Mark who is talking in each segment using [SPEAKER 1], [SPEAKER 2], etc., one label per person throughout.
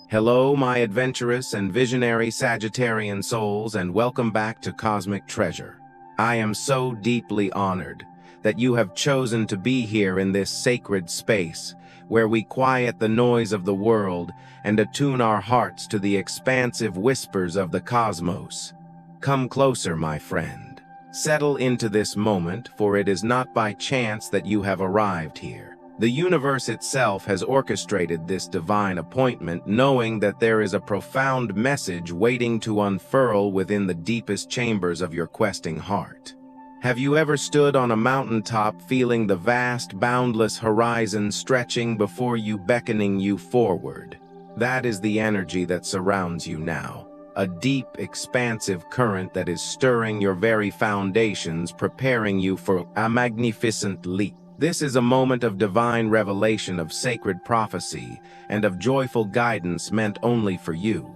[SPEAKER 1] Hello, my adventurous and visionary Sagittarian souls, and welcome back to Cosmic Treasure. I am so deeply honored that you have chosen to be here in this sacred space, where we quiet the noise of the world and attune our hearts to the expansive whispers of the cosmos. Come closer, my friend. Settle into this moment, for it is not by chance that you have arrived here. The universe itself has orchestrated this divine appointment, knowing that there is a profound message waiting to unfurl within the deepest chambers of your questing heart. Have you ever stood on a mountaintop feeling the vast, boundless horizon stretching before you, beckoning you forward? That is the energy that surrounds you now. A deep, expansive current that is stirring your very foundations, preparing you for a magnificent leap. This is a moment of divine revelation, of sacred prophecy, and of joyful guidance meant only for you.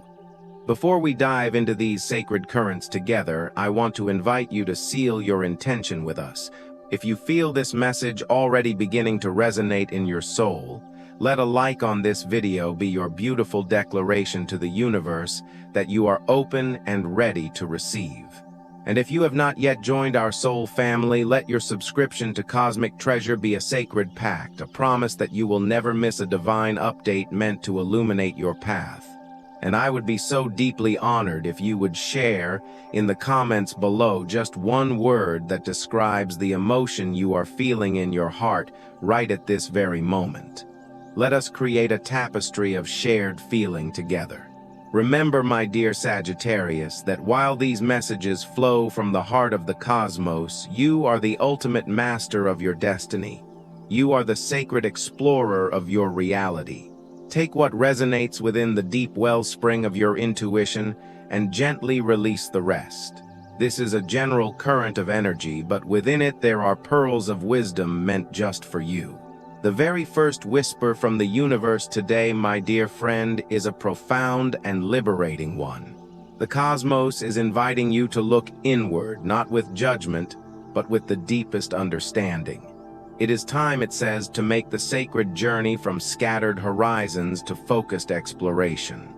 [SPEAKER 1] Before we dive into these sacred currents together, I want to invite you to seal your intention with us. If you feel this message already beginning to resonate in your soul, let a like on this video be your beautiful declaration to the universe that you are open and ready to receive. And if you have not yet joined our soul family, let your subscription to Cosmic Treasure be a sacred pact, a promise that you will never miss a divine update meant to illuminate your path. And I would be so deeply honored if you would share in the comments below just one word that describes the emotion you are feeling in your heart right at this very moment. Let us create a tapestry of shared feeling together. Remember, my dear Sagittarius, that while these messages flow from the heart of the cosmos, you are the ultimate master of your destiny. You are the sacred explorer of your reality. Take what resonates within the deep wellspring of your intuition and gently release the rest. This is a general current of energy, but within it there are pearls of wisdom meant just for you. The very first whisper from the universe today, my dear friend, is a profound and liberating one. The cosmos is inviting you to look inward, not with judgment, but with the deepest understanding. It is time, it says, to make the sacred journey from scattered horizons to focused exploration.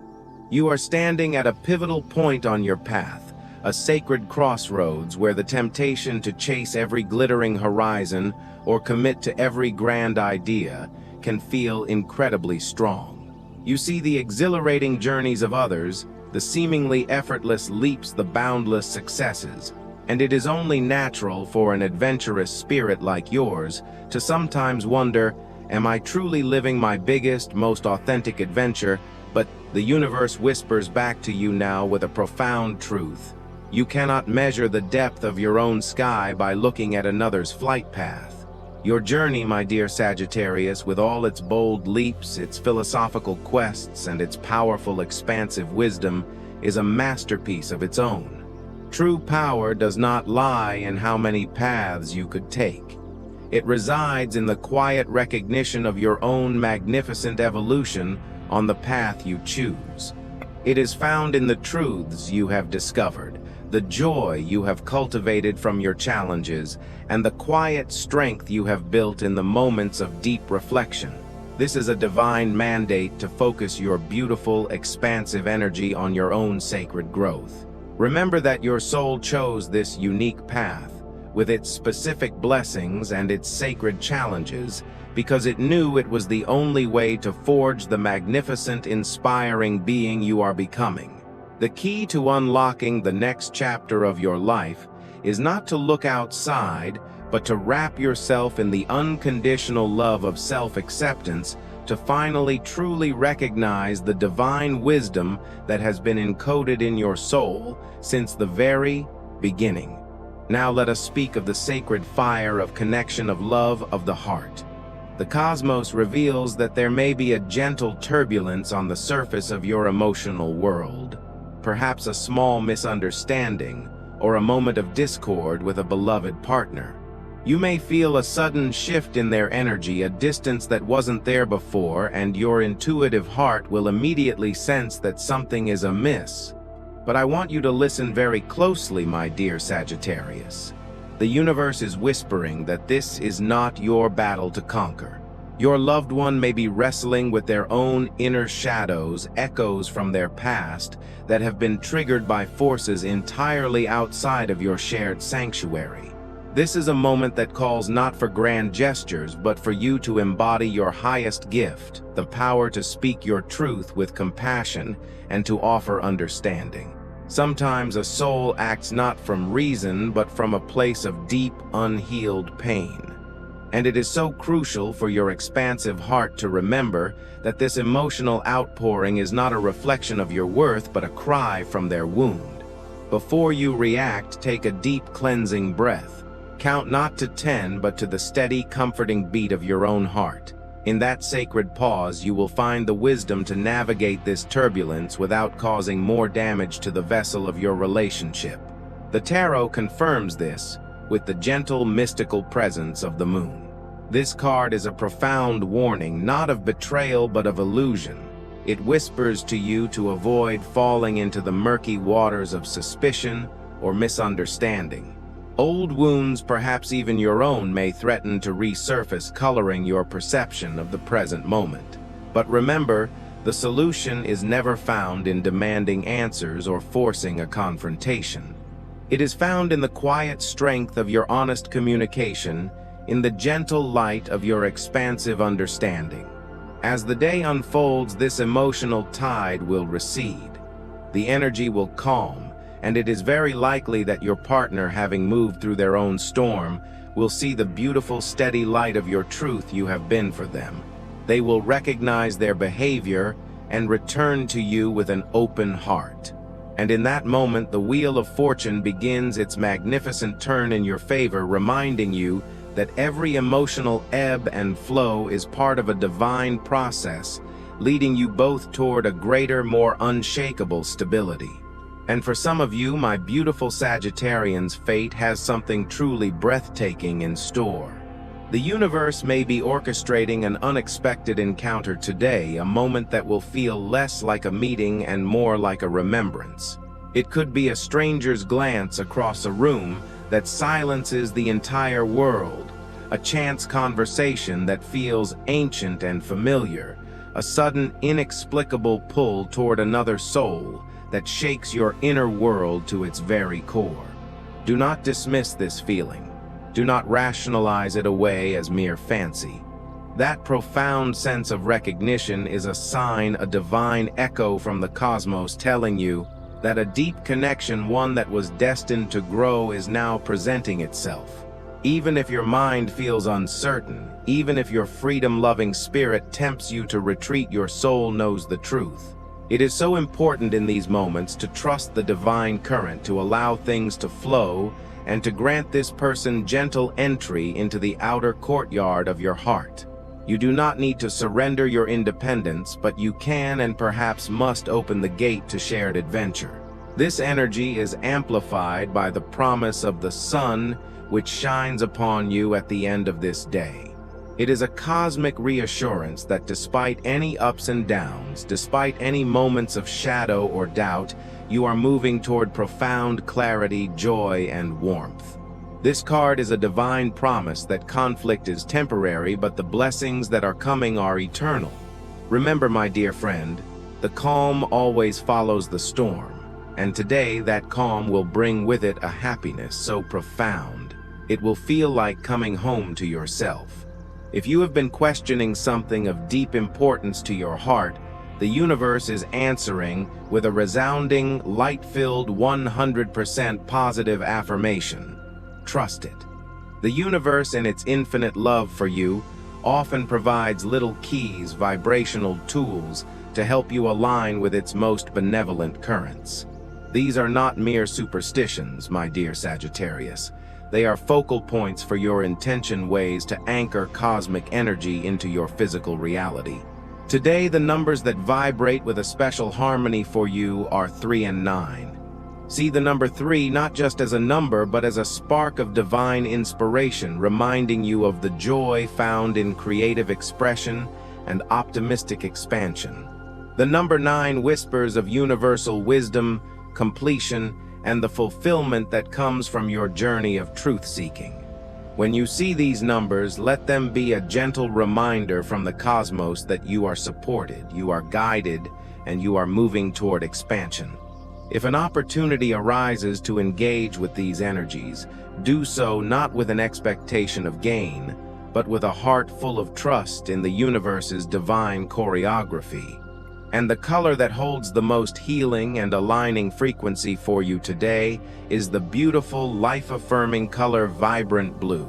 [SPEAKER 1] You are standing at a pivotal point on your path, a sacred crossroads where the temptation to chase every glittering horizon or commit to every grand idea can feel incredibly strong. You see the exhilarating journeys of others, the seemingly effortless leaps, the boundless successes, and it is only natural for an adventurous spirit like yours to sometimes wonder, am I truly living my biggest, most authentic adventure? But the universe whispers back to you now with a profound truth. You cannot measure the depth of your own sky by looking at another's flight path. Your journey, my dear Sagittarius, with all its bold leaps, its philosophical quests, and its powerful, expansive wisdom, is a masterpiece of its own. True power does not lie in how many paths you could take. It resides in the quiet recognition of your own magnificent evolution on the path you choose. It is found in the truths you have discovered, the joy you have cultivated from your challenges, and the quiet strength you have built in the moments of deep reflection. This is a divine mandate to focus your beautiful, expansive energy on your own sacred growth. Remember that your soul chose this unique path, with its specific blessings and its sacred challenges, because it knew it was the only way to forge the magnificent, inspiring being you are becoming. The key to unlocking the next chapter of your life is not to look outside, but to wrap yourself in the unconditional love of self-acceptance, to finally truly recognize the divine wisdom that has been encoded in your soul since the very beginning. Now let us speak of the sacred fire of connection, of love of the heart. The cosmos reveals that there may be a gentle turbulence on the surface of your emotional world. Perhaps a small misunderstanding, or a moment of discord with a beloved partner. You may feel a sudden shift in their energy, a distance that wasn't there before, and your intuitive heart will immediately sense that something is amiss. But I want you to listen very closely, my dear Sagittarius. The universe is whispering that this is not your battle to conquer. Your loved one may be wrestling with their own inner shadows, echoes from their past that have been triggered by forces entirely outside of your shared sanctuary. This is a moment that calls not for grand gestures, but for you to embody your highest gift, the power to speak your truth with compassion and to offer understanding. Sometimes a soul acts not from reason, but from a place of deep, unhealed pain. And it is so crucial for your expansive heart to remember that this emotional outpouring is not a reflection of your worth, but a cry from their wound. Before you react, take a deep cleansing breath. Count not to 10, but to the steady, comforting beat of your own heart. In that sacred pause, you will find the wisdom to navigate this turbulence without causing more damage to the vessel of your relationship. The tarot confirms this with the gentle, mystical presence of the moon. This card is a profound warning, not of betrayal but of illusion. It whispers to you to avoid falling into the murky waters of suspicion or misunderstanding. Old wounds, perhaps even your own, may threaten to resurface, coloring your perception of the present moment. But remember, the solution is never found in demanding answers or forcing a confrontation. It is found in the quiet strength of your honest communication, in the gentle light of your expansive understanding. As the day unfolds, this emotional tide will recede. The energy will calm, and it is very likely that your partner, having moved through their own storm, will see the beautiful, steady light of your truth you have been for them. They will recognize their behavior and return to you with an open heart. And in that moment, the wheel of fortune begins its magnificent turn in your favor, reminding you that every emotional ebb and flow is part of a divine process, leading you both toward a greater, more unshakable stability. And for some of you, my beautiful Sagittarians, fate has something truly breathtaking in store. The universe may be orchestrating an unexpected encounter today, a moment that will feel less like a meeting and more like a remembrance. It could be a stranger's glance across a room that silences the entire world, a chance conversation that feels ancient and familiar, a sudden inexplicable pull toward another soul that shakes your inner world to its very core. Do not dismiss this feeling. Do not rationalize it away as mere fancy. That profound sense of recognition is a sign, a divine echo from the cosmos telling you that a deep connection, one that was destined to grow, is now presenting itself. Even if your mind feels uncertain, even if your freedom-loving spirit tempts you to retreat, your soul knows the truth. It is so important in these moments to trust the divine current, to allow things to flow, and to grant this person gentle entry into the outer courtyard of your heart. You do not need to surrender your independence, but you can and perhaps must open the gate to shared adventure. This energy is amplified by the promise of the sun, which shines upon you at the end of this day. It is a cosmic reassurance that despite any ups and downs, despite any moments of shadow or doubt, you are moving toward profound clarity, joy, and warmth. This card is a divine promise that conflict is temporary, but the blessings that are coming are eternal. Remember, my dear friend, the calm always follows the storm, and today that calm will bring with it a happiness so profound, it will feel like coming home to yourself. If you have been questioning something of deep importance to your heart, the universe is answering with a resounding, light-filled, 100% positive affirmation. Trust it. The universe, in its infinite love for you, often provides little keys, vibrational tools, to help you align with its most benevolent currents. These are not mere superstitions, my dear Sagittarius. They are focal points for your intention, ways to anchor cosmic energy into your physical reality. Today, the numbers that vibrate with a special harmony for you are 3 and 9. See the number 3 not just as a number, but as a spark of divine inspiration, reminding you of the joy found in creative expression and optimistic expansion. The number 9 whispers of universal wisdom, completion, and the fulfillment that comes from your journey of truth-seeking. When you see these numbers, let them be a gentle reminder from the cosmos that you are supported, you are guided, and you are moving toward expansion. If an opportunity arises to engage with these energies, do so not with an expectation of gain, but with a heart full of trust in the universe's divine choreography. And the color that holds the most healing and aligning frequency for you today is the beautiful, life-affirming color Vibrant Blue.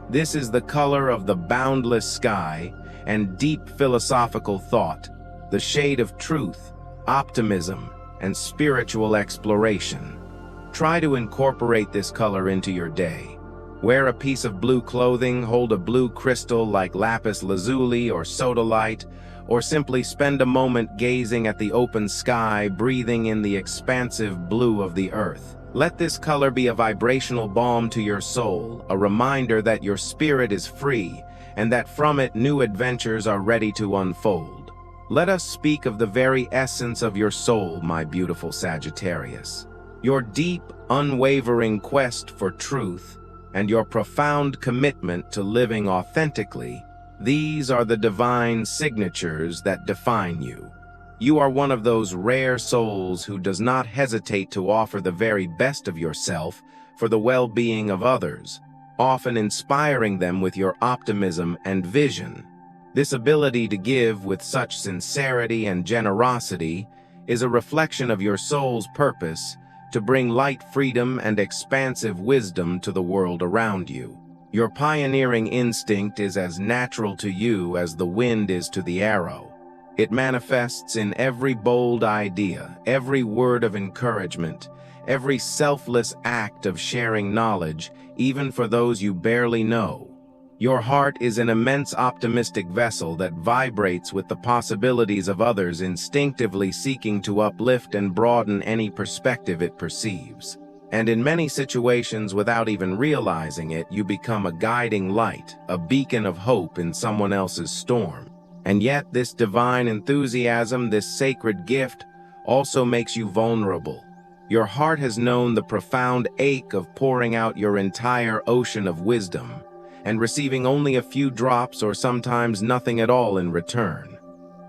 [SPEAKER 1] This is the color of the boundless sky and deep philosophical thought, the shade of truth, optimism, and spiritual exploration. Try to incorporate this color into your day. Wear a piece of blue clothing, hold a blue crystal like lapis lazuli or sodalite, or simply spend a moment gazing at the open sky, breathing in the expansive blue of the earth. Let this color be a vibrational balm to your soul, a reminder that your spirit is free, and that from it new adventures are ready to unfold. Let us speak of the very essence of your soul, my beautiful Sagittarius. Your deep, unwavering quest for truth, and your profound commitment to living authentically, these are the divine signatures that define you. You are one of those rare souls who does not hesitate to offer the very best of yourself for the well-being of others, often inspiring them with your optimism and vision. This ability to give with such sincerity and generosity is a reflection of your soul's purpose to bring light, freedom, and expansive wisdom to the world around you. Your pioneering instinct is as natural to you as the wind is to the arrow. It manifests in every bold idea, every word of encouragement, every selfless act of sharing knowledge, even for those you barely know. Your heart is an immense optimistic vessel that vibrates with the possibilities of others, instinctively seeking to uplift and broaden any perspective it perceives. And in many situations, without even realizing it, you become a guiding light, a beacon of hope in someone else's storm. And yet, this divine enthusiasm, this sacred gift, also makes you vulnerable. Your heart has known the profound ache of pouring out your entire ocean of wisdom, and receiving only a few drops or sometimes nothing at all in return.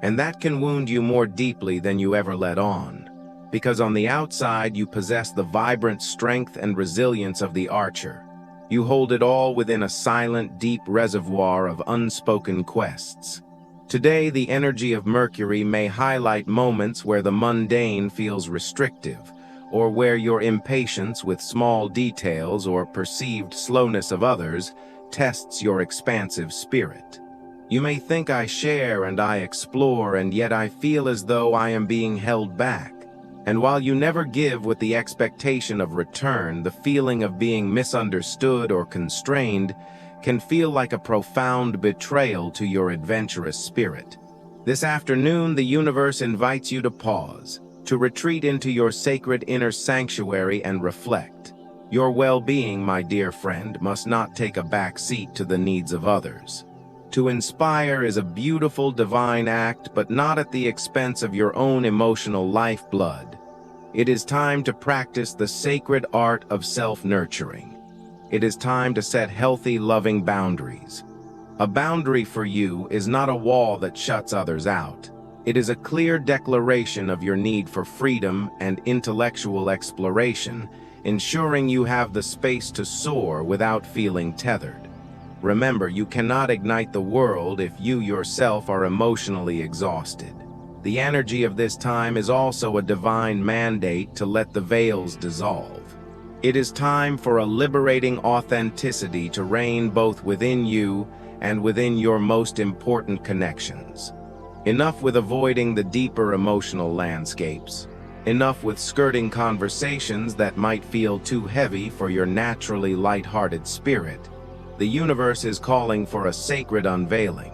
[SPEAKER 1] And that can wound you more deeply than you ever let on. Because on the outside you possess the vibrant strength and resilience of the archer. You hold it all within a silent, deep reservoir of unspoken quests. Today, the energy of Mercury may highlight moments where the mundane feels restrictive, or where your impatience with small details or perceived slowness of others tests your expansive spirit. You may think I share and I explore, and yet I feel as though I am being held back. And while you never give with the expectation of return, the feeling of being misunderstood or constrained can feel like a profound betrayal to your adventurous spirit. This afternoon, the universe invites you to pause, to retreat into your sacred inner sanctuary and reflect. Your well-being, my dear friend, must not take a back seat to the needs of others. To inspire is a beautiful divine act, but not at the expense of your own emotional lifeblood. It is time to practice the sacred art of self-nurturing. It is time to set healthy, loving boundaries. A boundary for you is not a wall that shuts others out. It is a clear declaration of your need for freedom and intellectual exploration, ensuring you have the space to soar without feeling tethered. Remember, you cannot ignite the world if you yourself are emotionally exhausted. The energy of this time is also a divine mandate to let the veils dissolve. It is time for a liberating authenticity to reign both within you and within your most important connections. Enough with avoiding the deeper emotional landscapes. Enough with skirting conversations that might feel too heavy for your naturally light-hearted spirit. The universe is calling for a sacred unveiling.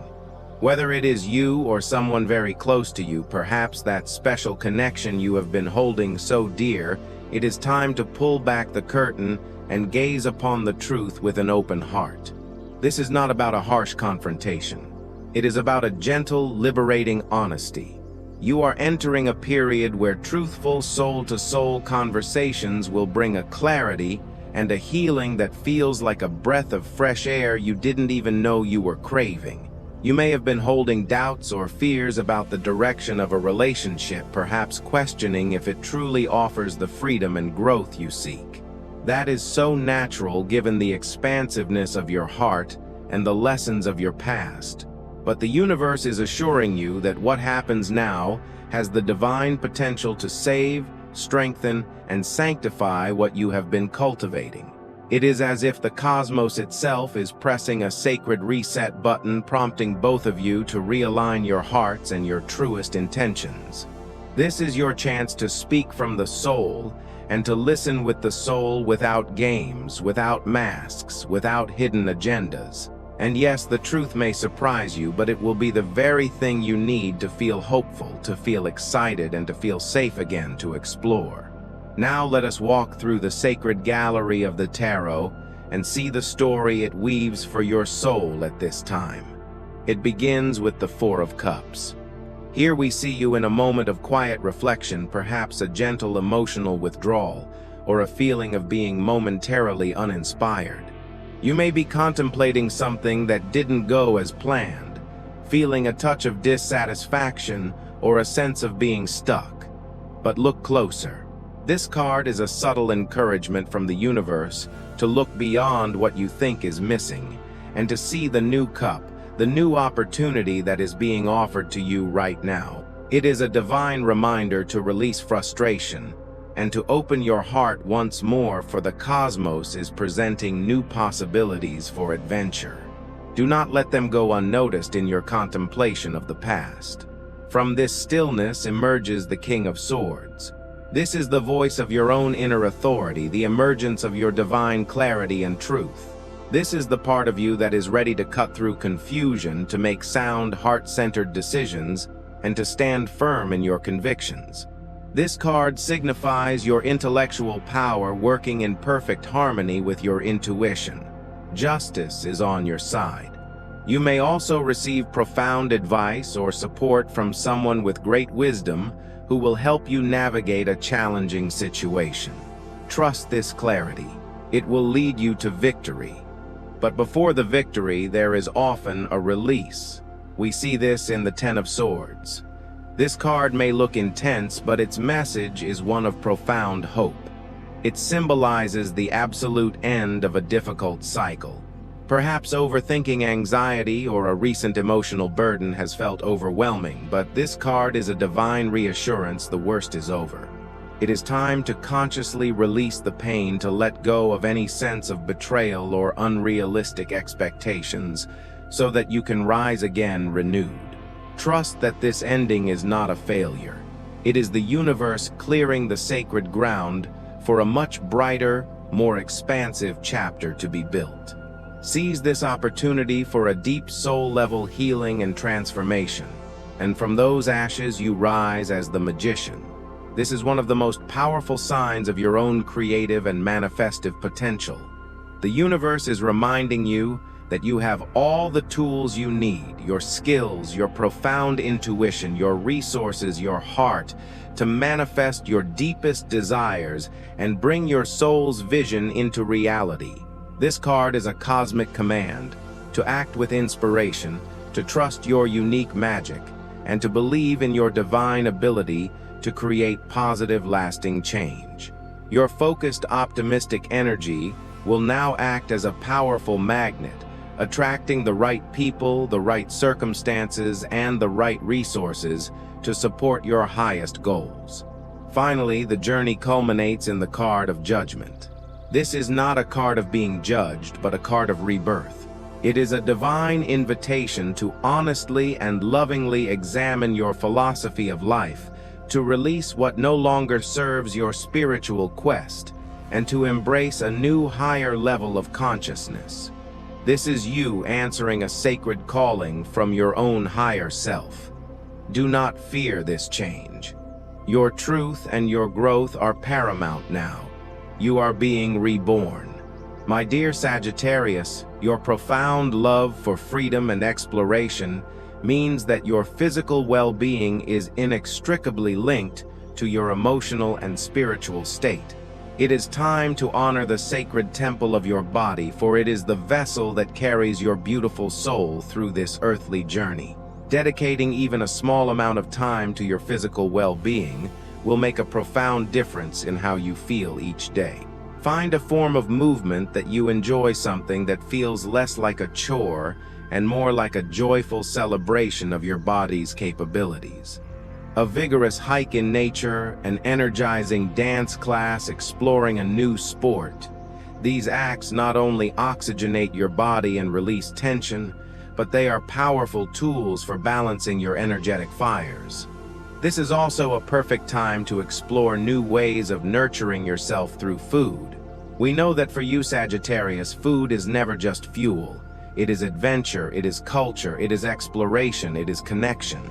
[SPEAKER 1] Whether it is you or someone very close to you, perhaps that special connection you have been holding so dear, it is time to pull back the curtain and gaze upon the truth with an open heart. This is not about a harsh confrontation. It is about a gentle, liberating honesty. You are entering a period where truthful soul-to-soul conversations will bring a clarity and a healing that feels like a breath of fresh air you didn't even know you were craving. You may have been holding doubts or fears about the direction of a relationship, perhaps questioning if it truly offers the freedom and growth you seek. That is so natural given the expansiveness of your heart and the lessons of your past. But the universe is assuring you that what happens now has the divine potential to save, strengthen, and sanctify what you have been cultivating. It is as if the cosmos itself is pressing a sacred reset button, prompting both of you to realign your hearts and your truest intentions. This is your chance to speak from the soul and to listen with the soul, without games, without masks, without hidden agendas. And yes, the truth may surprise you, but it will be the very thing you need to feel hopeful, to feel excited, and to feel safe again to explore. Now let us walk through the sacred gallery of the tarot and see the story it weaves for your soul at this time. It begins with the Four of Cups. Here we see you in a moment of quiet reflection, perhaps a gentle emotional withdrawal, or a feeling of being momentarily uninspired. You may be contemplating something that didn't go as planned, feeling a touch of dissatisfaction or a sense of being stuck. But look closer. This card is a subtle encouragement from the universe to look beyond what you think is missing and to see the new cup, the new opportunity that is being offered to you right now. It is a divine reminder to release frustration and to open your heart once more, for the cosmos is presenting new possibilities for adventure. Do not let them go unnoticed in your contemplation of the past. From this stillness emerges the King of Swords. This is the voice of your own inner authority, the emergence of your divine clarity and truth. This is the part of you that is ready to cut through confusion, to make sound, heart-centered decisions, and to stand firm in your convictions. This card signifies your intellectual power working in perfect harmony with your intuition. Justice is on your side. You may also receive profound advice or support from someone with great wisdom who will help you navigate a challenging situation. Trust this clarity. It will lead you to victory. But before the victory, there is often a release. We see this in the Ten of Swords. This card may look intense, but its message is one of profound hope. It symbolizes the absolute end of a difficult cycle. Perhaps overthinking, anxiety, or a recent emotional burden has felt overwhelming, but this card is a divine reassurance the worst is over. It is time to consciously release the pain, to let go of any sense of betrayal or unrealistic expectations, so that you can rise again renewed. Trust that this ending is not a failure. It is the universe clearing the sacred ground for a much brighter, more expansive chapter to be built. Seize this opportunity for a deep soul-level healing and transformation, and from those ashes you rise as the magician. This is one of the most powerful signs of your own creative and manifestive potential. The universe is reminding you that you have all the tools you need, your skills, your profound intuition, your resources, your heart, to manifest your deepest desires and bring your soul's vision into reality. This card is a cosmic command to act with inspiration, to trust your unique magic, and to believe in your divine ability to create positive, lasting change. Your focused, optimistic energy will now act as a powerful magnet, attracting the right people, the right circumstances, and the right resources to support your highest goals. Finally, the journey culminates in the card of Judgment. This is not a card of being judged, but a card of rebirth. It is a divine invitation to honestly and lovingly examine your philosophy of life, to release what no longer serves your spiritual quest, and to embrace a new, higher level of consciousness. This is you answering a sacred calling from your own higher self. Do not fear this change. Your truth and your growth are paramount now. You are being reborn. My dear Sagittarius, your profound love for freedom and exploration means that your physical well-being is inextricably linked to your emotional and spiritual state. It is time to honor the sacred temple of your body, for it is the vessel that carries your beautiful soul through this earthly journey. Dedicating even a small amount of time to your physical well-being will make a profound difference in how you feel each day. Find a form of movement that you enjoy, something that feels less like a chore and more like a joyful celebration of your body's capabilities. A vigorous hike in nature, an energizing dance class, exploring a new sport. These acts not only oxygenate your body and release tension, but they are powerful tools for balancing your energetic fires. This is also a perfect time to explore new ways of nurturing yourself through food. We know that for you, Sagittarius, food is never just fuel. It is adventure, it is culture, it is exploration, it is connection.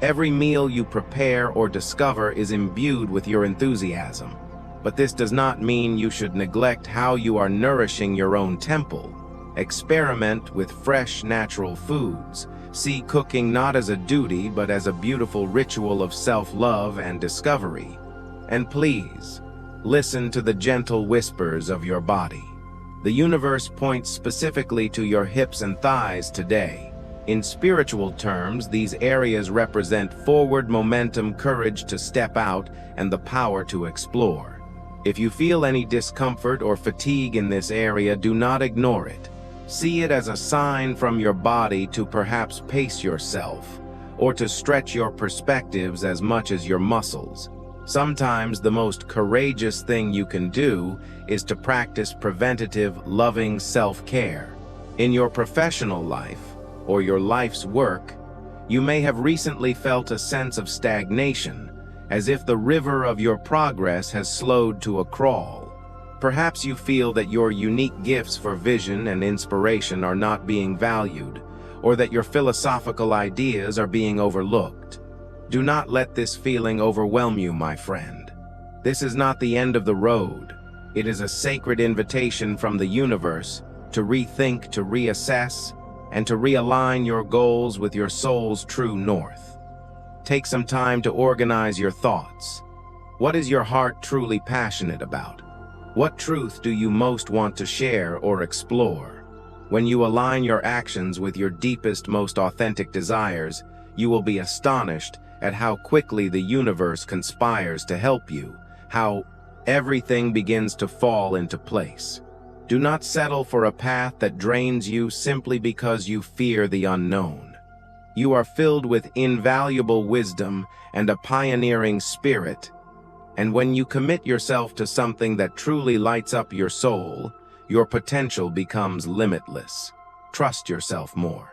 [SPEAKER 1] Every meal you prepare or discover is imbued with your enthusiasm. But this does not mean you should neglect how you are nourishing your own temple. Experiment with fresh, natural foods. See cooking not as a duty, but as a beautiful ritual of self-love and discovery. And please, listen to the gentle whispers of your body. The universe points specifically to your hips and thighs today. In spiritual terms, these areas represent forward momentum, courage to step out, and the power to explore. If you feel any discomfort or fatigue in this area, do not ignore it. See it as a sign from your body to perhaps pace yourself, or to stretch your perspectives as much as your muscles. Sometimes the most courageous thing you can do is to practice preventative, loving self-care. In your professional life, or your life's work, you may have recently felt a sense of stagnation, as if the river of your progress has slowed to a crawl. Perhaps you feel that your unique gifts for vision and inspiration are not being valued, or that your philosophical ideas are being overlooked. Do not let this feeling overwhelm you, my friend. This is not the end of the road. It is a sacred invitation from the universe to rethink, to reassess, and to realign your goals with your soul's true north. Take some time to organize your thoughts. What is your heart truly passionate about? What truth do you most want to share or explore? When you align your actions with your deepest, most authentic desires, you will be astonished at how quickly the universe conspires to help you, how everything begins to fall into place. Do not settle for a path that drains you simply because you fear the unknown. You are filled with invaluable wisdom and a pioneering spirit, and when you commit yourself to something that truly lights up your soul, your potential becomes limitless. Trust yourself more.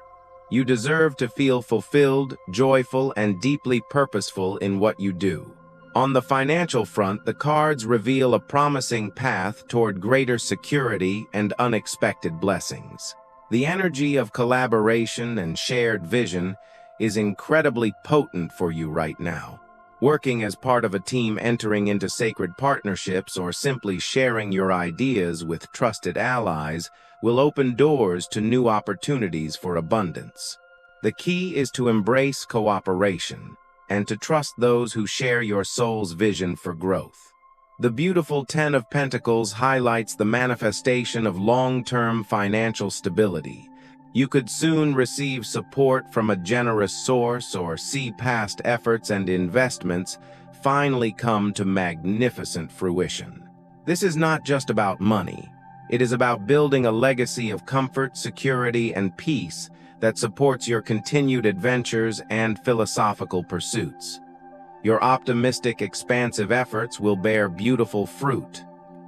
[SPEAKER 1] You deserve to feel fulfilled, joyful, and deeply purposeful in what you do. On the financial front, the cards reveal a promising path toward greater security and unexpected blessings. The energy of collaboration and shared vision is incredibly potent for you right now. Working as part of a team, entering into sacred partnerships, or simply sharing your ideas with trusted allies will open doors to new opportunities for abundance. The key is to embrace cooperation and to trust those who share your soul's vision for growth. The beautiful Ten of Pentacles highlights the manifestation of long-term financial stability. You could soon receive support from a generous source or see past efforts and investments finally come to magnificent fruition. This is not just about money. It is about building a legacy of comfort, security, and peace that supports your continued adventures and philosophical pursuits. Your optimistic, expansive efforts will bear beautiful fruit.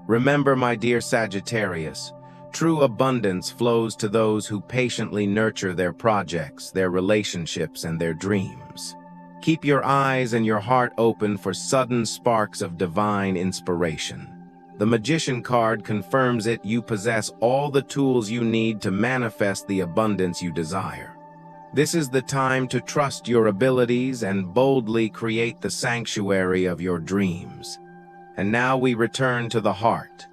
[SPEAKER 1] Remember, my dear Sagittarius, true abundance flows to those who patiently nurture their projects, their relationships, and their dreams. Keep your eyes and your heart open for sudden sparks of divine inspiration. The Magician card confirms it. You possess all the tools you need to manifest the abundance you desire. This is the time to trust your abilities and boldly create the sanctuary of your dreams. And now we return to the heart.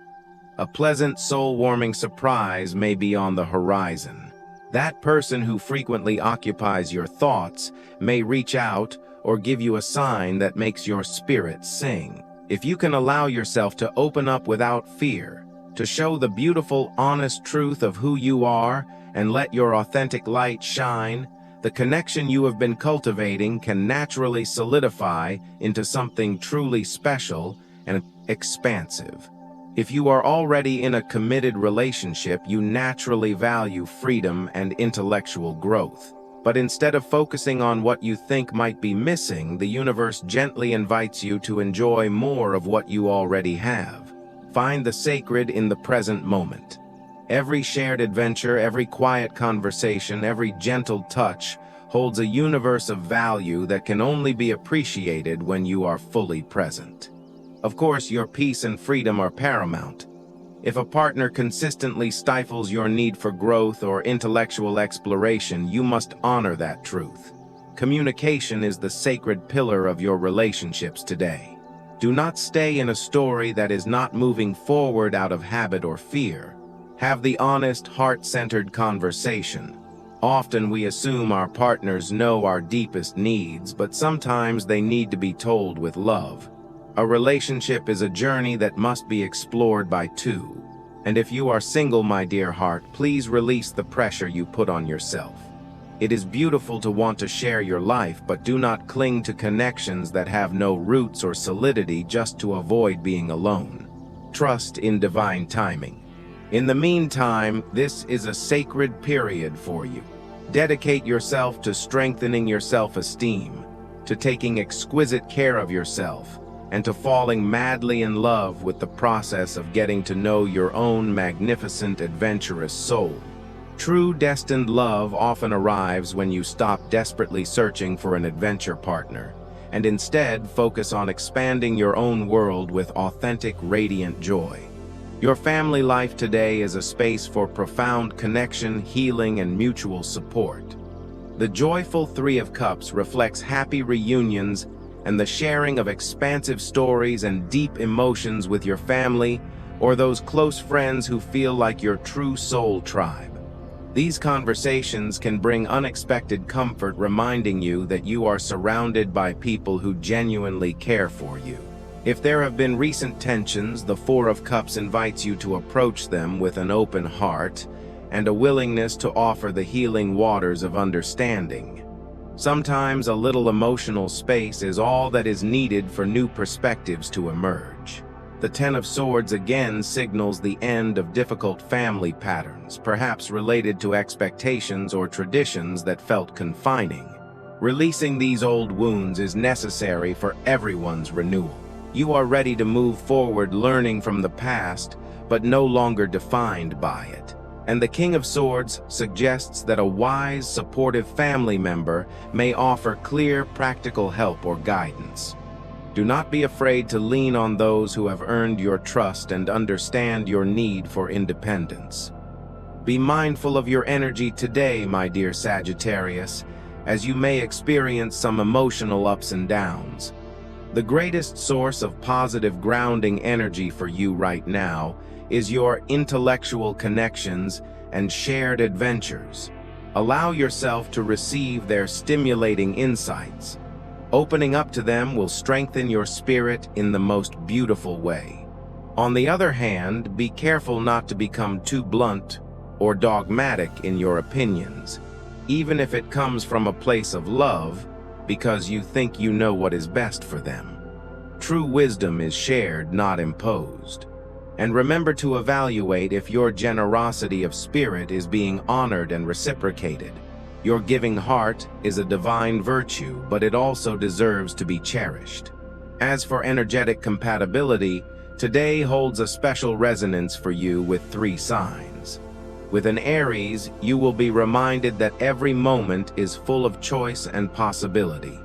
[SPEAKER 1] A pleasant, soul-warming surprise may be on the horizon. That person who frequently occupies your thoughts may reach out or give you a sign that makes your spirit sing. If you can allow yourself to open up without fear, to show the beautiful, honest truth of who you are and let your authentic light shine, the connection you have been cultivating can naturally solidify into something truly special and expansive. If you are already in a committed relationship, you naturally value freedom and intellectual growth. But instead of focusing on what you think might be missing, the universe gently invites you to enjoy more of what you already have. Find the sacred in the present moment. Every shared adventure, every quiet conversation, every gentle touch holds a universe of value that can only be appreciated when you are fully present. Of course, your peace and freedom are paramount. If a partner consistently stifles your need for growth or intellectual exploration, you must honor that truth. Communication is the sacred pillar of your relationships today. Do not stay in a story that is not moving forward out of habit or fear. Have the honest, heart-centered conversation. Often we assume our partners know our deepest needs, but sometimes they need to be told with love. A relationship is a journey that must be explored by two. And if you are single, my dear heart, please release the pressure you put on yourself. It is beautiful to want to share your life, but do not cling to connections that have no roots or solidity just to avoid being alone. Trust in divine timing. In the meantime, this is a sacred period for you. Dedicate yourself to strengthening your self-esteem, to taking exquisite care of yourself, and to falling madly in love with the process of getting to know your own magnificent, adventurous soul. True destined love often arrives when you stop desperately searching for an adventure partner, and instead focus on expanding your own world with authentic, radiant joy. Your family life today is a space for profound connection, healing, and mutual support. The joyful Three of Cups reflects happy reunions and the sharing of expansive stories and deep emotions with your family or those close friends who feel like your true soul tribe. These conversations can bring unexpected comfort, reminding you that you are surrounded by people who genuinely care for you. If there have been recent tensions, the Four of Cups invites you to approach them with an open heart and a willingness to offer the healing waters of understanding. Sometimes a little emotional space is all that is needed for new perspectives to emerge. The Ten of Swords again signals the end of difficult family patterns, perhaps related to expectations or traditions that felt confining. Releasing these old wounds is necessary for everyone's renewal. You are ready to move forward, learning from the past, but no longer defined by it. And the King of Swords suggests that a wise, supportive family member may offer clear, practical help or guidance. Do not be afraid to lean on those who have earned your trust and understand your need for independence. Be mindful of your energy today, my dear Sagittarius, as you may experience some emotional ups and downs. The greatest source of positive grounding energy for you right now is your intellectual connections and shared adventures. Allow yourself to receive their stimulating insights. Opening up to them will strengthen your spirit in the most beautiful way. On the other hand, be careful not to become too blunt or dogmatic in your opinions, even if it comes from a place of love, because you think you know what is best for them. True wisdom is shared, not imposed. And remember to evaluate if your generosity of spirit is being honored and reciprocated. Your giving heart is a divine virtue, but it also deserves to be cherished. As for energetic compatibility, today holds a special resonance for you with 3 signs. With an Aries, you will be reminded that every moment is full of choice and possibility.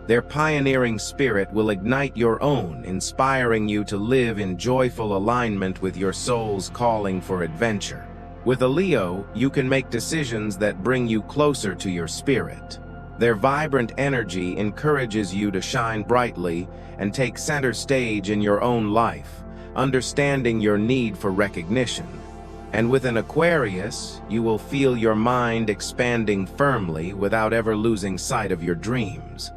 [SPEAKER 1] Their pioneering spirit will ignite your own, inspiring you to live in joyful alignment with your soul's calling for adventure. With a Leo, you can make decisions that bring you closer to your spirit. Their vibrant energy encourages you to shine brightly and take center stage in your own life, understanding your need for recognition. And with an Aquarius, you will feel your mind expanding firmly without ever losing sight of your dreams.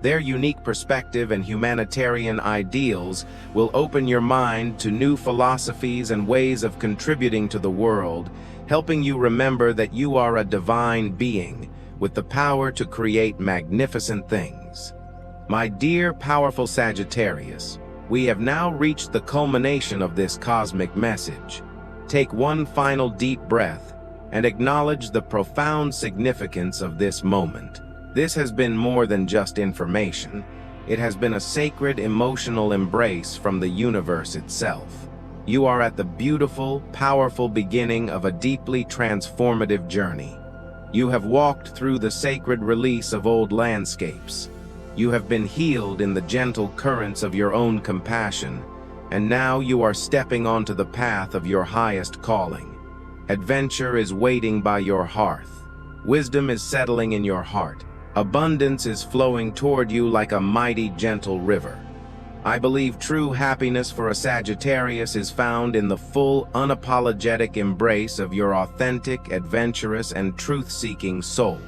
[SPEAKER 1] Their unique perspective and humanitarian ideals will open your mind to new philosophies and ways of contributing to the world, helping you remember that you are a divine being with the power to create magnificent things. My dear, powerful Sagittarius, we have now reached the culmination of this cosmic message. Take one final deep breath and acknowledge the profound significance of this moment. This has been more than just information. It has been a sacred emotional embrace from the universe itself. You are at the beautiful, powerful beginning of a deeply transformative journey. You have walked through the sacred release of old landscapes. You have been healed in the gentle currents of your own compassion, and now you are stepping onto the path of your highest calling. Adventure is waiting by your hearth. Wisdom is settling in your heart. Abundance is flowing toward you like a mighty, gentle river. I believe true happiness for a Sagittarius is found in the full, unapologetic embrace of your authentic, adventurous, and truth-seeking soul.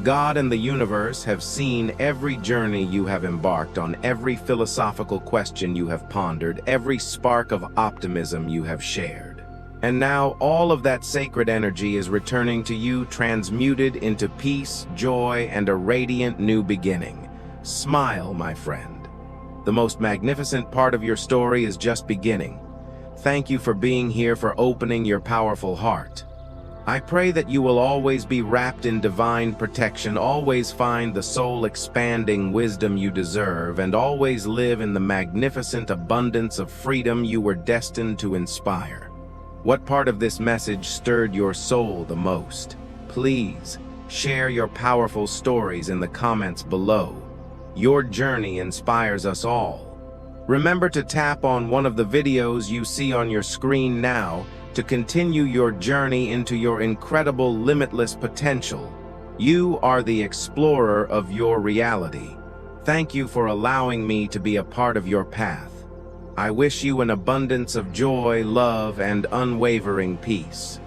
[SPEAKER 1] God and the universe have seen every journey you have embarked on, every philosophical question you have pondered, every spark of optimism you have shared. And now all of that sacred energy is returning to you, transmuted into peace, joy, and a radiant new beginning. Smile, my friend. The most magnificent part of your story is just beginning. Thank you for being here, for opening your powerful heart. I pray that you will always be wrapped in divine protection, always find the soul-expanding wisdom you deserve, and always live in the magnificent abundance of freedom you were destined to inspire. What part of this message stirred your soul the most? Please share your powerful stories in the comments below. Your journey inspires us all. Remember to tap on one of the videos you see on your screen now to continue your journey into your incredible, limitless potential. You are the explorer of your reality. Thank you for allowing me to be a part of your path. I wish you an abundance of joy, love, and unwavering peace.